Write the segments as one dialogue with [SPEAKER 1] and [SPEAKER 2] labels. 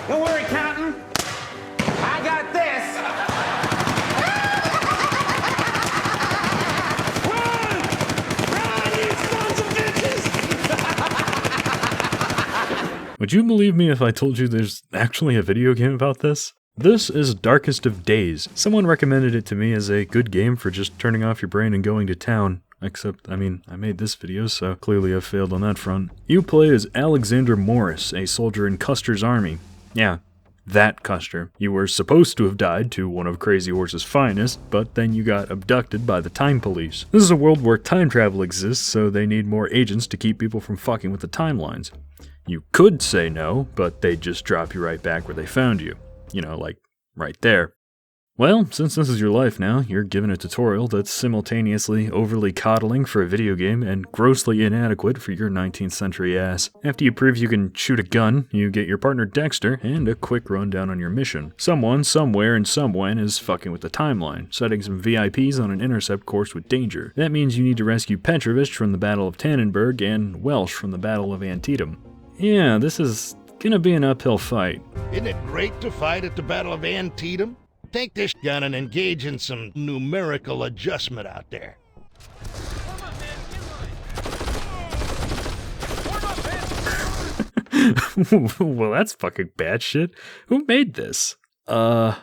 [SPEAKER 1] Don't worry, Captain. I got this. Run! Run, you sons of bitches!
[SPEAKER 2] Would you believe me if I told you there's actually a video game about this? This is Darkest of Days. Someone recommended it to me as a good game for just turning off your brain and going to town. Except, I mean, I made this video, so clearly I've failed on that front. You play as Alexander Morris, a soldier in Custer's army. Yeah, that Custer. You were supposed to have died to one of Crazy Horse's finest, but then you got abducted by the Time Police. This is a world where time travel exists, so they need more agents to keep people from fucking with the timelines. You could say no, but they'd just drop you right back where they found you. You know, like, right there. Well, since this is your life now, you're given a tutorial that's simultaneously overly coddling for a video game and grossly inadequate for your 19th century ass. After you prove you can shoot a gun, you get your partner Dexter and a quick rundown on your mission. Someone, somewhere, and somewhen is fucking with the timeline, setting some VIPs on an intercept course with danger. That means you need to rescue Petrovich from the Battle of Tannenberg and Welsh from the Battle of Antietam. Yeah, this is gonna be an uphill fight.
[SPEAKER 3] Isn't it great to fight at the Battle of Antietam? Take this gun and engage in some numerical adjustment out there.
[SPEAKER 2] Well, that's fucking bad shit. Who made this? Oh.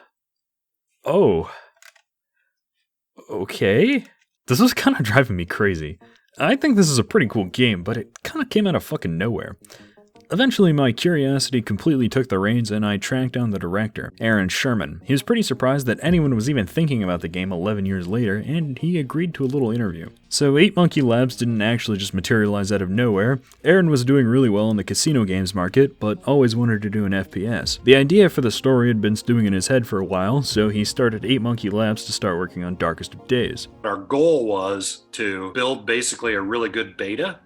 [SPEAKER 2] Okay. This was kind of driving me crazy. I think this is a pretty cool game, but it kind of came out of fucking nowhere. Eventually, my curiosity completely took the reins and I tracked down the director, Aaron Sherman. He was pretty surprised that anyone was even thinking about the game 11 years later, and he agreed to a little interview. So 8 Monkey Labs didn't actually just materialize out of nowhere. Aaron was doing really well in the casino games market, but always wanted to do an FPS. The idea for the story had been stewing in his head for a while, so he started 8 Monkey Labs to start working on Darkest of Days.
[SPEAKER 4] Our goal was to build basically a really good beta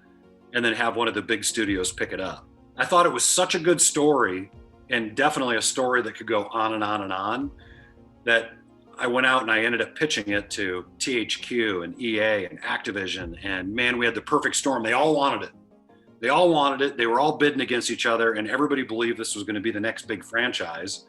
[SPEAKER 4] and then have one of the big studios pick it up. I thought it was such a good story, and definitely a story that could go on and on and on, that I went out and I ended up pitching it to THQ and EA and Activision, and man, we had the perfect storm. They all wanted it. They all wanted it. They were all bidding against each other, and everybody believed this was going to be the next big franchise.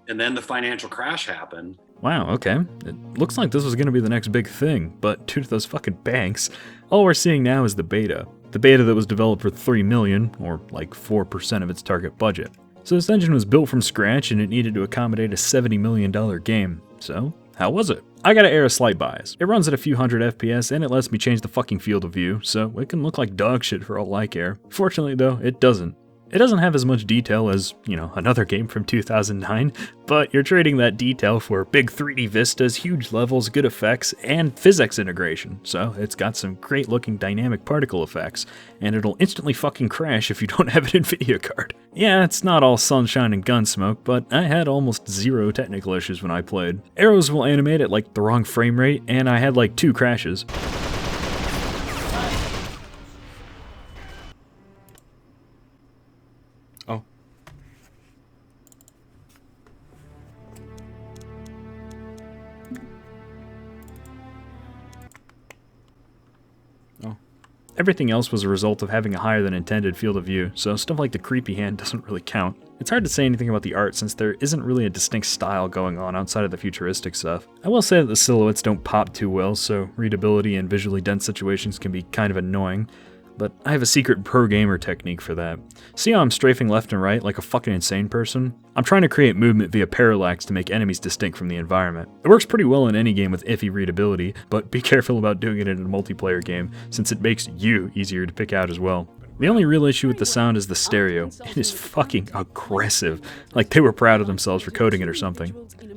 [SPEAKER 4] And then the financial crash happened.
[SPEAKER 2] Wow, okay. It looks like this was going to be the next big thing, but due to those fucking banks, all we're seeing now is the beta. The beta that was developed for $3 million, or like 4% of its target budget. So this engine was built from scratch and it needed to accommodate a $70 million game. So, how was it? I gotta air a slight bias. It runs at a few hundred FPS and it lets me change the fucking field of view, so it can look like dog shit for all I care. Fortunately though, it doesn't. It doesn't have as much detail as, you know, another game from 2009, but you're trading that detail for big 3D vistas, huge levels, good effects, and physics integration. So it's got some great looking dynamic particle effects, and it'll instantly fucking crash if you don't have an NVIDIA card. Yeah, it's not all sunshine and gun smoke, but I had almost zero technical issues when I played. Arrows will animate at like the wrong frame rate, and I had like 2 crashes. Everything else was a result of having a higher than intended field of view, so stuff like the creepy hand doesn't really count. It's hard to say anything about the art since there isn't really a distinct style going on outside of the futuristic stuff. I will say that the silhouettes don't pop too well, so readability in visually dense situations can be kind of annoying, but I have a secret pro gamer technique for that. See how I'm strafing left and right like a fucking insane person? I'm trying to create movement via parallax to make enemies distinct from the environment. It works pretty well in any game with iffy readability, but be careful about doing it in a multiplayer game, since it makes you easier to pick out as well. The only real issue with the sound is the stereo. It is fucking aggressive, like they were proud of themselves for coding it or something.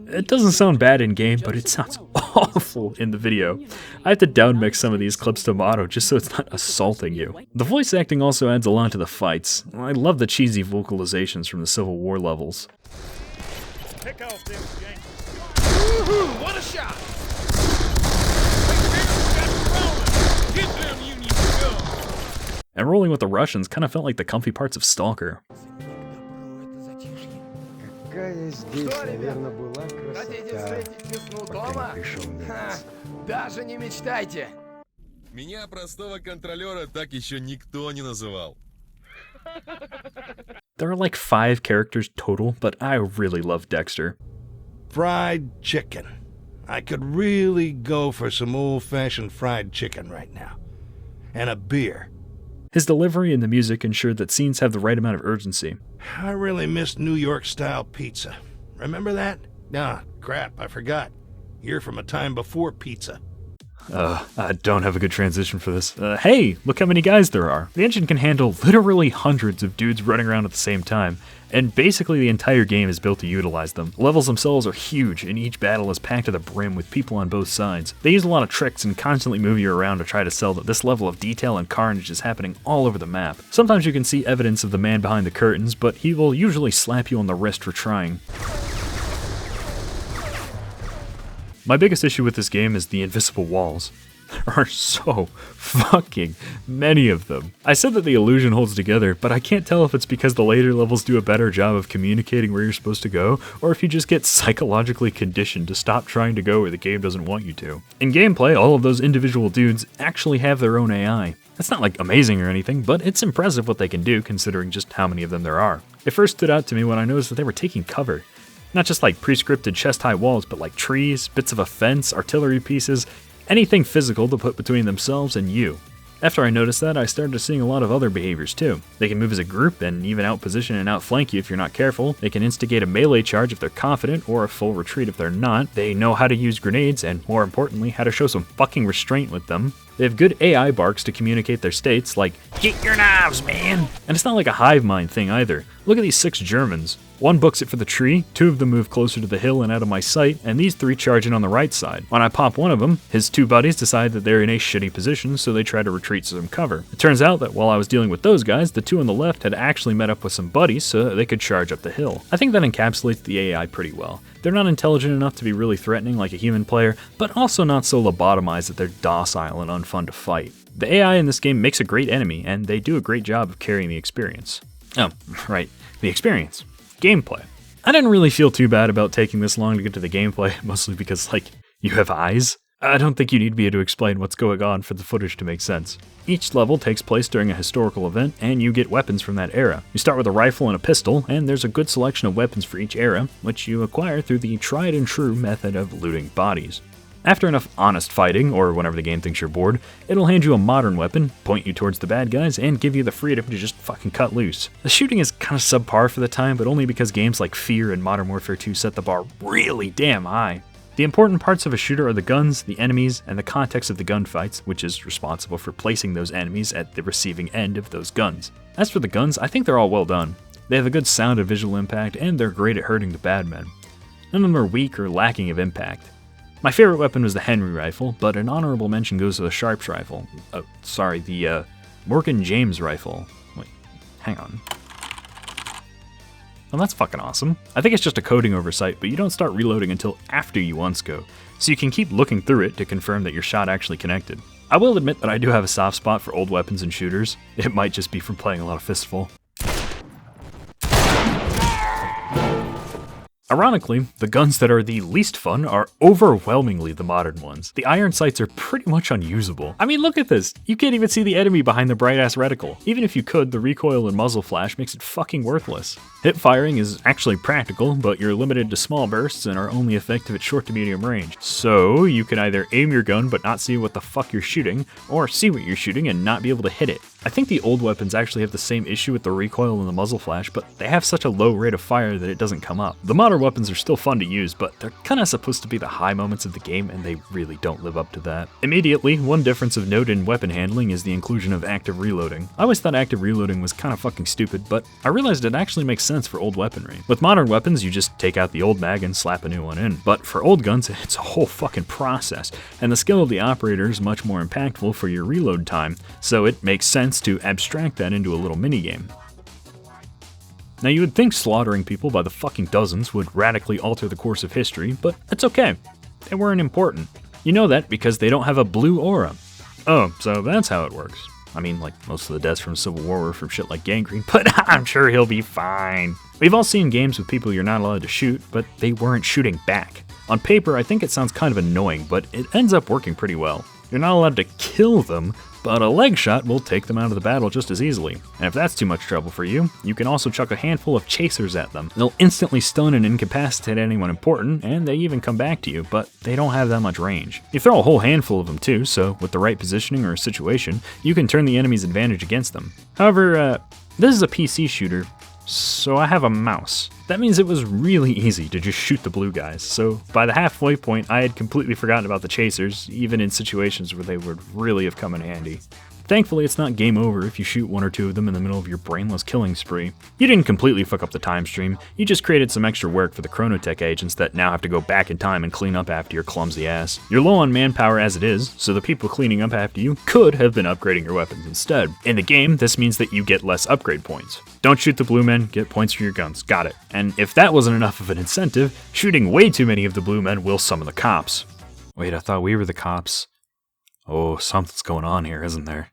[SPEAKER 2] It doesn't sound bad in game, but it sounds awful in the video. I have to downmix some of these clips to mono just so it's not assaulting you. The voice acting also adds a lot to the fights. I love the cheesy vocalizations from the Civil War levels.
[SPEAKER 3] Pick off them, James. Woohoo! What a shot! Get them, you need to go.
[SPEAKER 2] And rolling with the Russians kind of felt like the comfy parts of Stalker.
[SPEAKER 5] Какая здесь, наверное, была красота, пока не пришел немец.
[SPEAKER 6] Даже не мечтайте!
[SPEAKER 7] Меня простого контролера так еще никто не называл.
[SPEAKER 2] There are like 5 characters total, but I really love Dexter.
[SPEAKER 3] Fried chicken. I could really go for some old-fashioned fried chicken right now. And a beer.
[SPEAKER 2] His delivery and the music ensure that scenes have the right amount of urgency.
[SPEAKER 3] I really miss New York-style pizza. Remember that? Ah, crap, I forgot. You're from a time before pizza.
[SPEAKER 2] I don't have a good transition for this. Hey, look how many guys there are. The engine can handle literally hundreds of dudes running around at the same time, and basically the entire game is built to utilize them. The levels themselves are huge, and each battle is packed to the brim with people on both sides. They use a lot of tricks and constantly move you around to try to sell that this level of detail and carnage is happening all over the map. Sometimes you can see evidence of the man behind the curtains, but he will usually slap you on the wrist for trying. My biggest issue with this game is the invisible walls. There are so fucking many of them. I said that the illusion holds together, but I can't tell if it's because the later levels do a better job of communicating where you're supposed to go, or if you just get psychologically conditioned to stop trying to go where the game doesn't want you to. In gameplay, all of those individual dudes actually have their own AI. It's not like amazing or anything, but it's impressive what they can do considering just how many of them there are. It first stood out to me when I noticed that they were taking cover. Not just like pre-scripted chest-high walls, but like trees, bits of a fence, artillery pieces, anything physical to put between themselves and you. After I noticed that, I started seeing a lot of other behaviors too. They can move as a group and even outposition and outflank you if you're not careful. They can instigate a melee charge if they're confident, or a full retreat if they're not. They know how to use grenades, and more importantly, how to show some fucking restraint with them. They have good AI barks to communicate their states, like, "Get your knives, man!" And it's not like a hive mind thing either. Look at these 6 Germans. One books it for the tree, 2 of them move closer to the hill and out of my sight, and these 3 charge in on the right side. When I pop one of them, his 2 buddies decide that they're in a shitty position, so they try to retreat to some cover. It turns out that while I was dealing with those guys, the 2 on the left had actually met up with some buddies so that they could charge up the hill. I think that encapsulates the AI pretty well. They're not intelligent enough to be really threatening like a human player, but also not so lobotomized that they're docile and unfun to fight. The AI in this game makes a great enemy, and they do a great job of carrying the experience. Oh, right, the experience. Gameplay. I didn't really feel too bad about taking this long to get to the gameplay, mostly because, like, you have eyes. I don't think you need me to explain what's going on for the footage to make sense. Each level takes place during a historical event, and you get weapons from that era. You start with a rifle and a pistol, and there's a good selection of weapons for each era, which you acquire through the tried and true method of looting bodies. After enough honest fighting, or whenever the game thinks you're bored, it'll hand you a modern weapon, point you towards the bad guys, and give you the freedom to just fucking cut loose. The shooting is kind of subpar for the time, but only because games like Fear and Modern Warfare 2 set the bar really damn high. The important parts of a shooter are the guns, the enemies, and the context of the gunfights, which is responsible for placing those enemies at the receiving end of those guns. As for the guns, I think they're all well done. They have a good sound and visual impact, and they're great at hurting the bad men. None of them are weak or lacking of impact. My favorite weapon was the Henry rifle, but an honorable mention goes to the Sharps rifle. The Morgan James rifle. Wait, hang on. Well, that's fucking awesome. I think it's just a coding oversight, but you don't start reloading until after you unscope, so you can keep looking through it to confirm that your shot actually connected. I will admit that I do have a soft spot for old weapons and shooters. It might just be from playing a lot of Fistful. Ironically, the guns that are the least fun are overwhelmingly the modern ones. The iron sights are pretty much unusable. I mean, look at this. You can't even see the enemy behind the bright-ass reticle. Even if you could, the recoil and muzzle flash makes it fucking worthless. Hip firing is actually practical, but you're limited to small bursts and are only effective at short to medium range. So, you can either aim your gun but not see what the fuck you're shooting, or see what you're shooting and not be able to hit it. I think the old weapons actually have the same issue with the recoil and the muzzle flash, but they have such a low rate of fire that it doesn't come up. The modern weapons are still fun to use, but they're kinda supposed to be the high moments of the game, and they really don't live up to that. Immediately, one difference of note in weapon handling is the inclusion of active reloading. I always thought active reloading was kinda fucking stupid, but I realized it actually makes sense for old weaponry. With modern weapons, you just take out the old mag and slap a new one in. But for old guns, it's a whole fucking process, and the skill of the operator is much more impactful for your reload time, so it makes sense to abstract that into a little minigame. Now you would think slaughtering people by the fucking dozens would radically alter the course of history, but it's okay. They weren't important. You know that because they don't have a blue aura. Oh, so that's how it works. I mean, like, most of the deaths from Civil War were from shit like gangrene, but I'm sure he'll be fine. We've all seen games with people you're not allowed to shoot, but they weren't shooting back. On paper, I think it sounds kind of annoying, but it ends up working pretty well. You're not allowed to kill them, but a leg shot will take them out of the battle just as easily. And if that's too much trouble for you, you can also chuck a handful of chasers at them. They'll instantly stun and incapacitate anyone important, and they even come back to you, but they don't have that much range. You throw a whole handful of them too, so with the right positioning or situation, you can turn the enemy's advantage against them. However, this is a PC shooter, so I have a mouse. That means it was really easy to just shoot the blue guys, so by the halfway point I had completely forgotten about the chasers, even in situations where they would really have come in handy. Thankfully, it's not game over if you shoot one or two of them in the middle of your brainless killing spree. You didn't completely fuck up the time stream, you just created some extra work for the Chronotech agents that now have to go back in time and clean up after your clumsy ass. You're low on manpower as it is, so the people cleaning up after you could have been upgrading your weapons instead. In the game, this means that you get less upgrade points. Don't shoot the blue men, get points for your guns, got it. And if that wasn't enough of an incentive, shooting way too many of the blue men will summon the cops. Wait, I thought we were the cops. Oh, something's going on here, isn't there?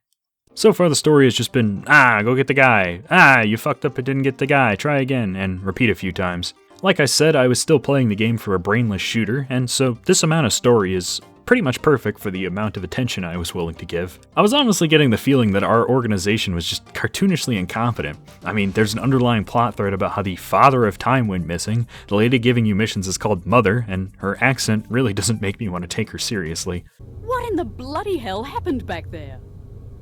[SPEAKER 2] So far the story has just been, go get the guy, you fucked up and didn't get the guy, try again, and repeat a few times. Like I said, I was still playing the game for a brainless shooter, and so this amount of story is pretty much perfect for the amount of attention I was willing to give. I was honestly getting the feeling that our organization was just cartoonishly incompetent. I mean, there's an underlying plot thread about how the father of time went missing, the lady giving you missions is called Mother, and her accent really doesn't make me want to take her seriously.
[SPEAKER 7] What in the bloody hell happened back there?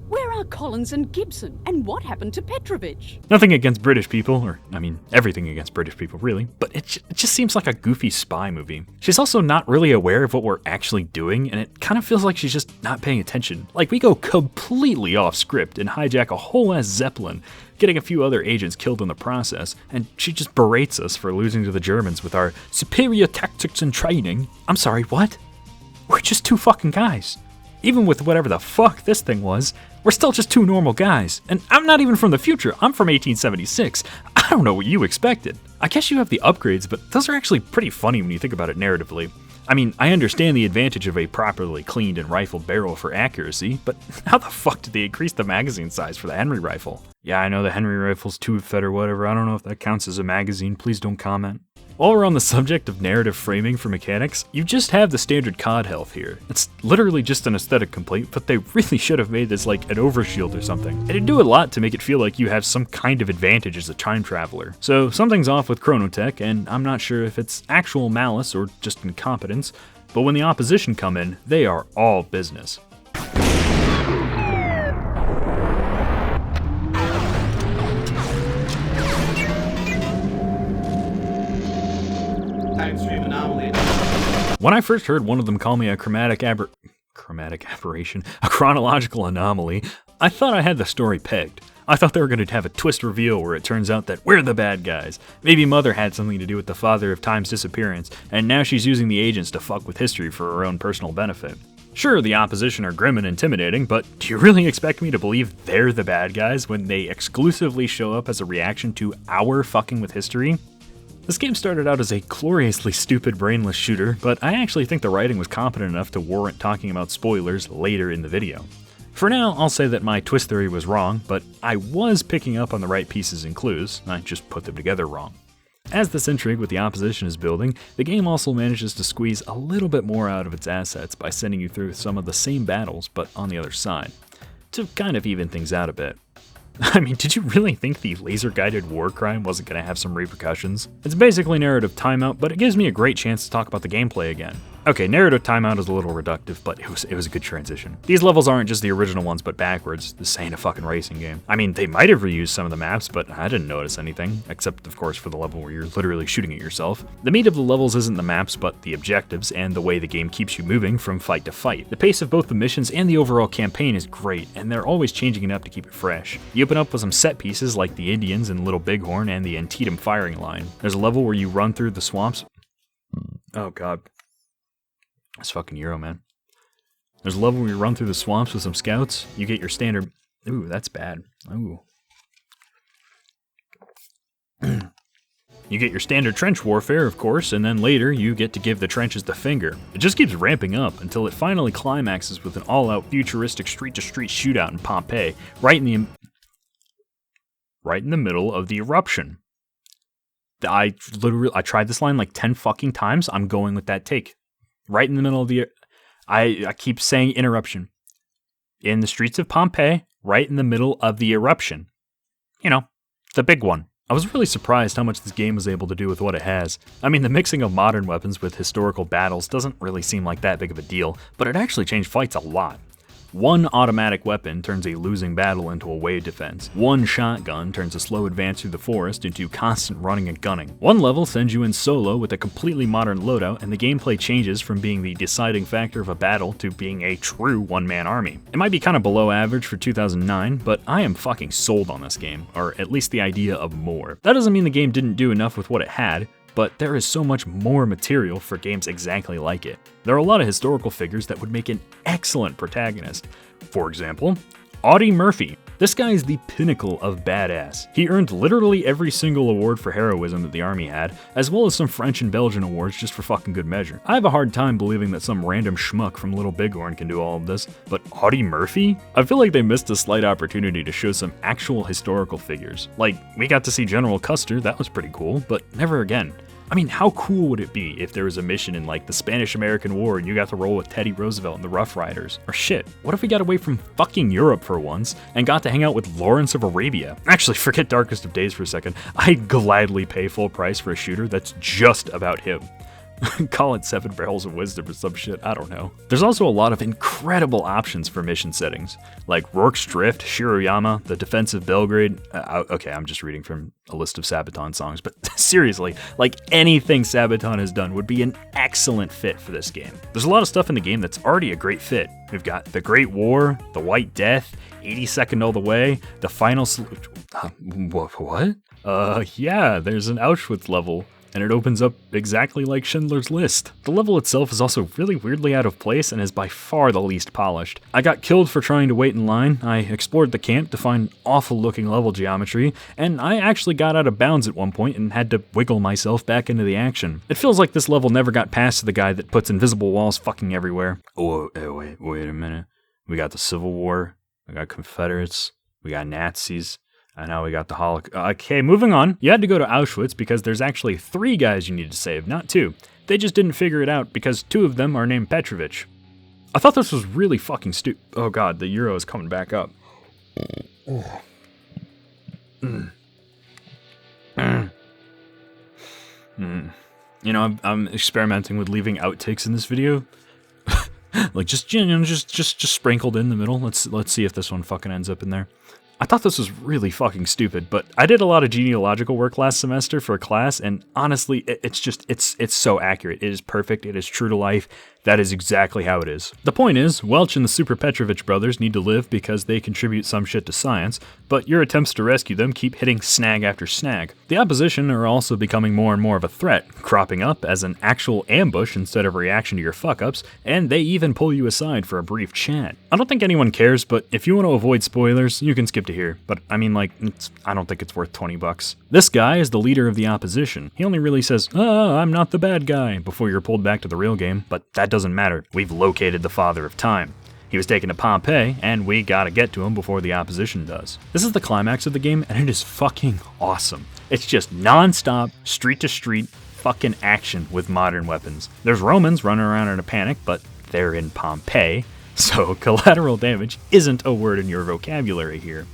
[SPEAKER 7] Where are Collins and Gibson? And what happened to Petrovich?
[SPEAKER 2] Nothing against British people, or I mean, everything against British people, really, but it just seems like a goofy spy movie. She's also not really aware of what we're actually doing, and it kind of feels like she's just not paying attention. Like, we go completely off script and hijack a whole ass Zeppelin, getting a few other agents killed in the process, and she just berates us for losing to the Germans with our superior tactics and training. I'm sorry, what? We're just two fucking guys. Even with whatever the fuck this thing was, we're still just two normal guys. And I'm not even from the future, I'm from 1876. I don't know what you expected. I guess you have the upgrades, but those are actually pretty funny when you think about it narratively. I mean, I understand the advantage of a properly cleaned and rifled barrel for accuracy, but how the fuck did they increase the magazine size for the Henry rifle? Yeah, I know the Henry rifle's tube-fed or whatever, I don't know if that counts as a magazine, please don't comment. While we're on the subject of narrative framing for mechanics, you just have the standard COD health here. It's literally just an aesthetic complaint, but they really should have made this like an overshield or something. It'd do a lot to make it feel like you have some kind of advantage as a time traveler. So something's off with Chronotech, and I'm not sure if it's actual malice or just incompetence, but when the opposition come in, they are all business. When I first heard one of them call me a chronological anomaly, I thought I had the story pegged. I thought they were going to have a twist reveal where it turns out that we're the bad guys. Maybe Mother had something to do with the Father of Time's disappearance, and now she's using the agents to fuck with history for her own personal benefit. Sure, the opposition are grim and intimidating, but do you really expect me to believe they're the bad guys when they exclusively show up as a reaction to our fucking with history? This game started out as a gloriously stupid, brainless shooter, but I actually think the writing was competent enough to warrant talking about spoilers later in the video. For now, I'll say that my twist theory was wrong, but I was picking up on the right pieces and clues, I just put them together wrong. As this intrigue with the opposition is building, the game also manages to squeeze a little bit more out of its assets by sending you through some of the same battles, but on the other side, to kind of even things out a bit. I mean, did you really think the laser-guided war crime wasn't going to have some repercussions? It's basically narrative timeout, but it gives me a great chance to talk about the gameplay again. Okay, narrative timeout is a little reductive, but it was a good transition. These levels aren't just the original ones, but backwards. This ain't a fucking racing game. I mean, they might have reused some of the maps, but I didn't notice anything, except, of course, for the level where you're literally shooting at yourself. The meat of the levels isn't the maps, but the objectives, and the way the game keeps you moving from fight to fight. The pace of both the missions and the overall campaign is great, and they're always changing it up to keep it fresh. You open up with some set pieces like the Indians and Little Bighorn and the Antietam firing line. There's a level where you run through the swamps. Oh god. It's fucking Euro, man. There's a level where you run through the swamps with some scouts. You get your standard... Ooh, that's bad. Ooh. You get your standard trench warfare, of course, and then later you get to give the trenches the finger. It just keeps ramping up until it finally climaxes with an all-out futuristic street-to-street shootout in Pompeii, right in the middle of the eruption. I tried this line like 10 fucking times. I'm going with that take. Right in the middle of the... I keep saying interruption. in the streets of Pompeii, right in the middle of the eruption. You know, the big one. I was really surprised how much this game was able to do with what it has. I mean, the mixing of modern weapons with historical battles doesn't really seem like that big of a deal, but it actually changed fights a lot. One automatic weapon turns a losing battle into a wave defense. One shotgun turns a slow advance through the forest into constant running and gunning. One level sends you in solo with a completely modern loadout, and the gameplay changes from being the deciding factor of a battle to being a true one-man army. It might be kind of below average for 2009, but I am fucking sold on this game, or at least the idea of more. That doesn't mean the game didn't do enough with what it had, but there is so much more material for games exactly like it. There are a lot of historical figures that would make an excellent protagonist. For example, Audie Murphy. This guy is the pinnacle of badass. He earned literally every single award for heroism that the army had, as well as some French and Belgian awards just for fucking good measure. I have a hard time believing that some random schmuck from Little Bighorn can do all of this, but Audie Murphy? I feel like they missed a slight opportunity to show some actual historical figures. Like, we got to see General Custer, that was pretty cool, but never again. I mean, how cool would it be if there was a mission in like the Spanish-American War and you got to roll with Teddy Roosevelt and the Rough Riders? Or shit, what if we got away from fucking Europe for once and got to hang out with Lawrence of Arabia? Actually, forget Darkest of Days for a second. I'd gladly pay full price for a shooter that's just about him. Call it 7 Barrels of Wisdom or some shit, I don't know. There's also a lot of incredible options for mission settings, like Rourke's Drift, Shiroyama, the Defense of Belgrade. Okay, I'm just reading from a list of Sabaton songs, but seriously, like anything Sabaton has done would be an excellent fit for this game. There's a lot of stuff in the game that's already a great fit. We've got the Great War, the White Death, 82nd All the Way, the Final what? Yeah, there's an Auschwitz level, and it opens up exactly like Schindler's List. The level itself is also really weirdly out of place and is by far the least polished. I got killed for trying to wait in line, I explored the camp to find awful looking level geometry, and I actually got out of bounds at one point and had to wiggle myself back into the action. It feels like this level never got past the guy that puts invisible walls fucking everywhere. Oh, wait a minute. We got the Civil War, we got Confederates, we got Nazis, and now we got the Holocaust. Okay, moving on. You had to go to Auschwitz because there's actually 3 guys you need to save, not 2. They just didn't figure it out because 2 of them are named Petrovich. I thought this was really fucking stupid. Oh god, the euro is coming back up. You know, I'm experimenting with leaving outtakes in this video. Like just sprinkled in the middle. Let's see if this one fucking ends up in there. I thought this was really fucking stupid, but I did a lot of genealogical work last semester for a class, and honestly, it's so accurate. It is perfect. It is true to life. That is exactly how it is. The point is, Welch and the Super Petrovich brothers need to live because they contribute some shit to science, but your attempts to rescue them keep hitting snag after snag. The opposition are also becoming more and more of a threat, cropping up as an actual ambush instead of a reaction to your fuck-ups, and they even pull you aside for a brief chat. I don't think anyone cares, but if you want to avoid spoilers, you can skip to here. But I mean, like, I don't think it's worth $20. This guy is the leader of the opposition. He only really says, I'm not the bad guy, before you're pulled back to the real game, but that doesn't matter. We've located the Father of Time. He was taken to Pompeii, and we gotta get to him before the opposition does. This is the climax of the game, and it is fucking awesome. It's just non-stop, street-to-street, fucking action with modern weapons. There's Romans running around in a panic, but they're in Pompeii, so collateral damage isn't a word in your vocabulary here.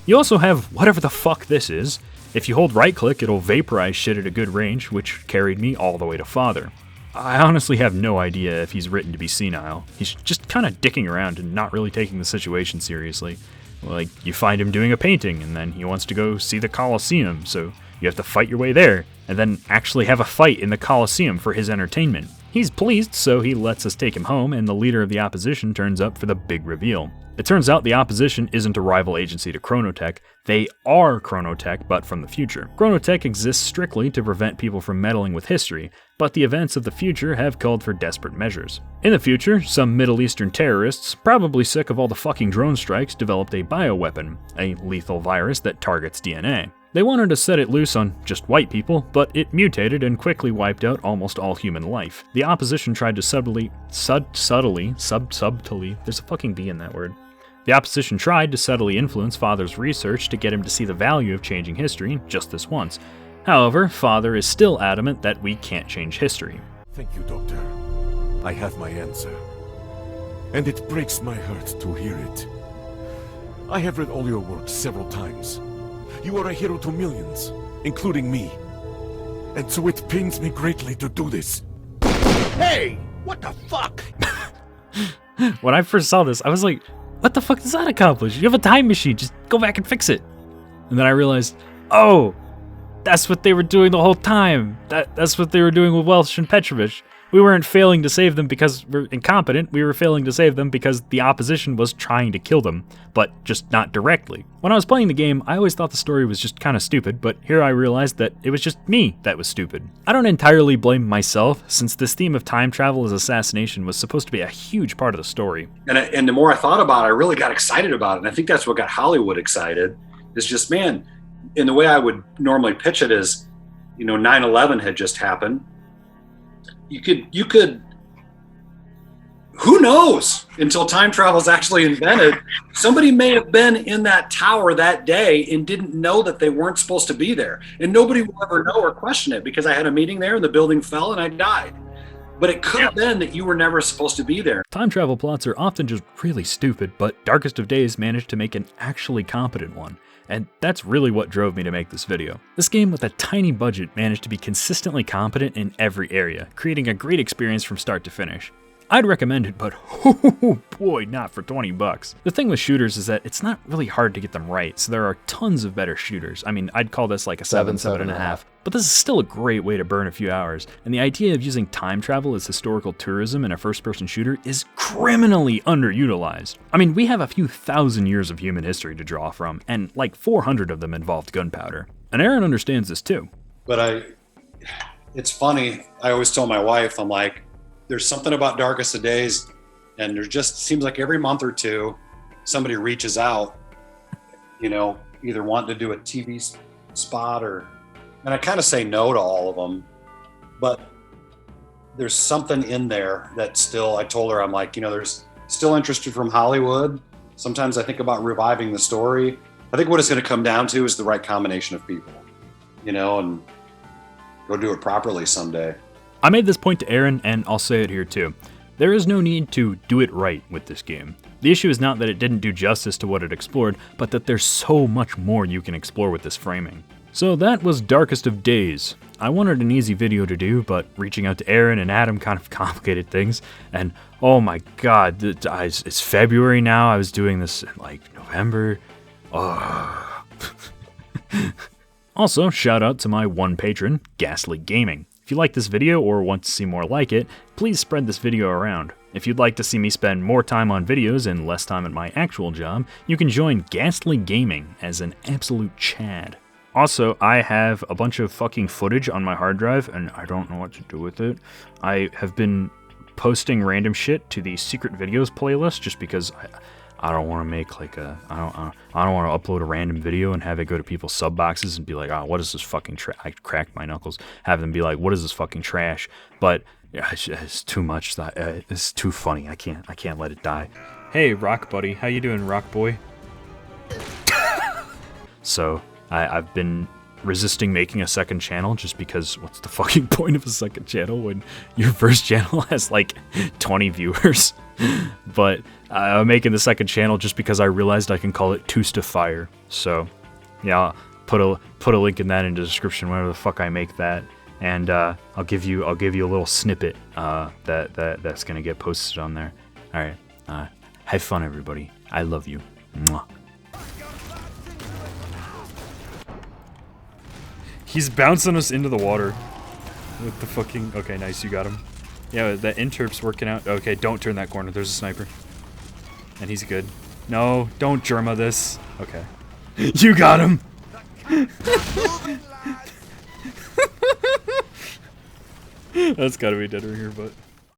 [SPEAKER 2] You also have whatever the fuck this is. If you hold right click, it'll vaporize shit at a good range, which carried me all the way to Father. I honestly have no idea if he's written to be senile. He's just kind of dicking around and not really taking the situation seriously. Like, you find him doing a painting, and then he wants to go see the Colosseum, so you have to fight your way there, and then actually have a fight in the Colosseum for his entertainment. He's pleased, so he lets us take him home, and the leader of the opposition turns up for the big reveal. It turns out the opposition isn't a rival agency to Chronotech. They are Chronotech, but from the future. Chronotech exists strictly to prevent people from meddling with history, but the events of the future have called for desperate measures. In the future, some Middle Eastern terrorists, probably sick of all the fucking drone strikes, developed a bioweapon, a lethal virus that targets DNA. They wanted to set it loose on just white people, but it mutated and quickly wiped out almost all human life. The opposition tried to subtly, there's a fucking B in that word. The opposition tried to subtly influence Father's research to get him to see the value of changing history just this once. However, Father is still adamant that we can't change history.
[SPEAKER 8] Thank you, Doctor. I have my answer. And it breaks my heart to hear it. I have read all your works several times. You are a hero to millions, including me. And so it pains me greatly to do this.
[SPEAKER 3] Hey! What the fuck?
[SPEAKER 2] When I first saw this, I was like, what the fuck does that accomplish? You have a time machine, just go back and fix it. And then I realized, oh, that's what they were doing the whole time. That's what they were doing with Welsh and Petrovich. We weren't failing to save them because we're incompetent. We were failing to save them because the opposition was trying to kill them, but just not directly. When I was playing the game, I always thought the story was just kind of stupid, but here I realized that it was just me that was stupid. I don't entirely blame myself, since this theme of time travel as assassination was supposed to be a huge part of the story.
[SPEAKER 4] And the more I thought about it, I really got excited about it. And I think that's what got Hollywood excited. Is just, man, in the way I would normally pitch it is, 9/11 had just happened. You could, who knows, until time travel is actually invented, somebody may have been in that tower that day and didn't know that they weren't supposed to be there. And nobody will ever know or question it because I had a meeting there and the building fell and I died. But it could have been that you were never supposed to be there.
[SPEAKER 2] Time travel plots are often just really stupid, but Darkest of Days managed to make an actually competent one. And that's really what drove me to make this video. This game with a tiny budget managed to be consistently competent in every area, creating a great experience from start to finish. I'd recommend it, but oh boy, not for 20 bucks. The thing with shooters is that it's not really hard to get them right, so there are tons of better shooters. I mean, I'd call this like a 7.5. But this is still a great way to burn a few hours, and the idea of using time travel as historical tourism in a first-person shooter is criminally underutilized. I mean, we have a few thousand years of human history to draw from, and like 400 of them involved gunpowder. And Aaron understands this too.
[SPEAKER 4] But it's funny, I always tell my wife, I'm like, there's something about Darkest of Days, and there just seems like every month or two, somebody reaches out, either wanting to do a TV spot and I kind of say no to all of them, but there's something in there that still, I told her, I'm like, there's still interested from Hollywood. Sometimes I think about reviving the story. I think what it's going to come down to is the right combination of people, and go do it properly someday.
[SPEAKER 2] I made this point to Aaron, and I'll say it here too. There is no need to do it right with this game. The issue is not that it didn't do justice to what it explored, but that there's so much more you can explore with this framing. So that was Darkest of Days. I wanted an easy video to do, but reaching out to Aaron and Adam kind of complicated things, and oh my god, it's February now. I was doing this in like November. Oh. Also, shout out to my one patron, Ghastly Gaming. If you like this video or want to see more like it, please spread this video around. If you'd like to see me spend more time on videos and less time at my actual job, you can join Ghastly Gaming as an absolute Chad. Also, I have a bunch of fucking footage on my hard drive, and I don't know what to do with it. I have been posting random shit to the secret videos playlist just because I don't want to make like I don't want to upload a random video and have it go to people's sub boxes and be like, oh, what is this fucking trash? I cracked my knuckles. Have them be like, what is this fucking trash? But yeah, it's too much. It's too funny. I can't let it die. Hey, Rock Buddy, how you doing, Rock Boy? So I've been resisting making a second channel just because what's the fucking point of a second channel when your first channel has like 20 viewers? But I'm making the second channel just because I realized I can call it Toastoffire. So yeah, I'll put a link in that in the description whenever the fuck I make that, and I'll give you a little snippet that's gonna get posted on there. All right, have fun, everybody. I love you. Mwah. He's bouncing us into the water. With the fucking... Okay, nice, you got him. Yeah, that interp's working out. Okay, don't turn that corner. There's a sniper. And he's good. No, don't Germa this. Okay. You got him! That's gotta be dead right here, but...